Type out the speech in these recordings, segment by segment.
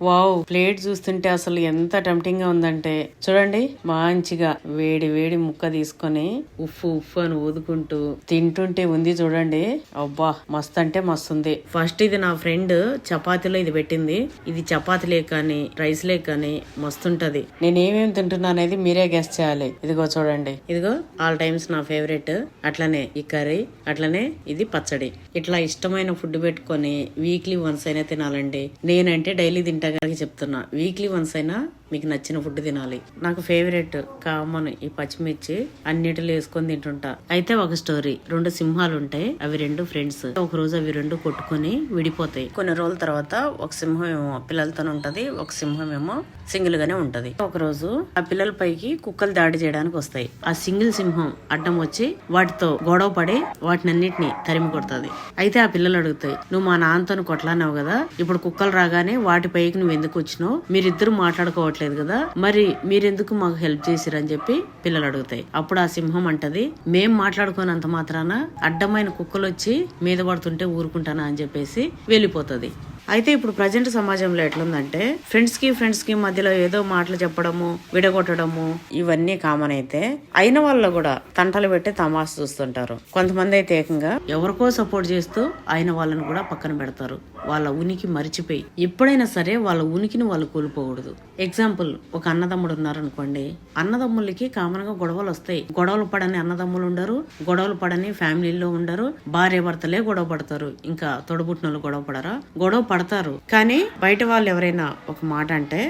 Wow, plate చూస్తుంటే అసలు ఎంత టెంప్టింగ్ గా ఉందంటే చూడండి. మంచిగా వేడి వేడి ముక్క తీసుకొని ఉఫ్ఫు ఉఫ్ఫు అని ఊదుకుంటూ తింటుంటే ఉంది చూడండి. అబ్బా, మస్తు అంటే మస్తు ఉంది. ఫస్ట్ ఇది నా ఫ్రెండ్ చపాతీలో ఇది పెట్టింది. ఇది చపాతీలే కానీ రైస్ లే కానీ మస్తుంటది. నేను ఏమేమి తింటున్నా అనేది మీరే గెస్ చేయాలి. ఇదిగో చూడండి, ఇదిగో ఆల్ టైమ్స్ నా ఫేవరెట్. అట్లనే ఈ కర్రీ, అట్లనే ఇది పచ్చడి. ఇట్లా ఇష్టమైన ఫుడ్ పెట్టుకొని వీక్లీ వన్స్ అయినా తినాలండి. నేనంటే డైలీ తింటా చెప్తున్నా, వీక్లీ వన్స్ అయినా మీకు నచ్చిన ఫుడ్ తినాలి. నాకు ఫేవరెట్ కామన్ ఈ పచ్చిమిర్చి అన్నిటిలో వేసుకొని తింటుంటా. అయితే ఒక స్టోరీ, 2 సింహాలు ఉంటాయి. అవి 2 ఫ్రెండ్స్. ఒక రోజు అవి 2 కొట్టుకొని విడిపోతాయి. కొన్ని రోజుల తర్వాత ఒక సింహం ఏమో పిల్లలతో ఉంటది, ఒక సింహం ఏమో సింగిల్ గానే ఉంటది. ఒక రోజు ఆ పిల్లల పైకి కుక్కలు దాడి చేయడానికి వస్తాయి. ఆ సింగిల్ సింహం అడ్డం వచ్చి వాటితో గొడవ పడి వాటినన్నిటిని తరిమి కొడుతుంది. అయితే ఆ పిల్లలు అడుగుతాయి, నువ్వు మా నాన్నతో కొట్లాడినావు కదా, ఇప్పుడు కుక్కలు రాగానే వాటి పైకి నువ్వు ఎందుకు వచ్చినావు, మీరిద్దరు మాట్లాడుకోవట్లేదు కదా, మరి మీరెందుకు మాకు హెల్ప్ చేసిరని చెప్పి పిల్లలు అడుగుతాయి. అప్పుడు ఆ సింహం అంటది, మేం మాట్లాడుకోనంత మాత్రాన అడ్డమైన కుక్కలు వచ్చి మీద పడుతుంటే ఊరుకుంటానా అని చెప్పేసి వెళ్ళిపోతుంది. అయితే ఇప్పుడు ప్రజెంట్ సమాజంలో ఎట్లుందంటే ఫ్రెండ్స్ కి మధ్యలో ఏదో మాటలు చెప్పడము, విడగొట్టడము ఇవన్నీ కామన్. అయితే అయిన వాళ్ళు కూడా తంటలు పెట్టి తమాష చూస్తుంటారు. కొంతమంది అయితే ఏకంగా ఎవరికో సపోర్ట్ చేస్తూ అయిన వాళ్ళని కూడా పక్కన పెడతారు. వాళ్ళ ఉనికి మరిచిపోయి ఎప్పుడైనా సరే వాళ్ళ ఉనికిని వాళ్ళు కోల్పోకూడదు. ఎగ్జాంపుల్, ఒక అన్నదమ్ముడు ఉన్నారనుకోండి. అన్నదమ్ములకి కామన్ గా గొడవలు వస్తాయి. గొడవలు పడని అన్నదమ్ములు ఉండరు, గొడవలు పడని ఫ్యామిలీలో ఉండరు. భార్య భర్తలే గొడవ పడతారు, ఇంకా తొడబుట్టినోళ్ళు గొడవ పడరా? గొడవ పడతారు. కానీ బయట వాళ్ళు ఎవరైనా ఒక మాట అంటే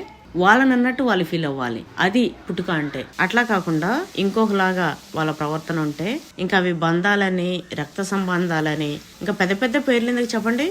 వాళ్ళని అన్నట్టు వాళ్ళు ఫీల్ అవ్వాలి. అది పుట్టుక అంటే. అట్లా కాకుండా ఇంకొకలాగా వాళ్ళ ప్రవర్తన ఉంటే ఇంకా అవి బంధాలని, రక్త సంబంధాలని, ఇంకా పెద్ద పెద్ద పేర్లు ఎందుకు చెప్పండి.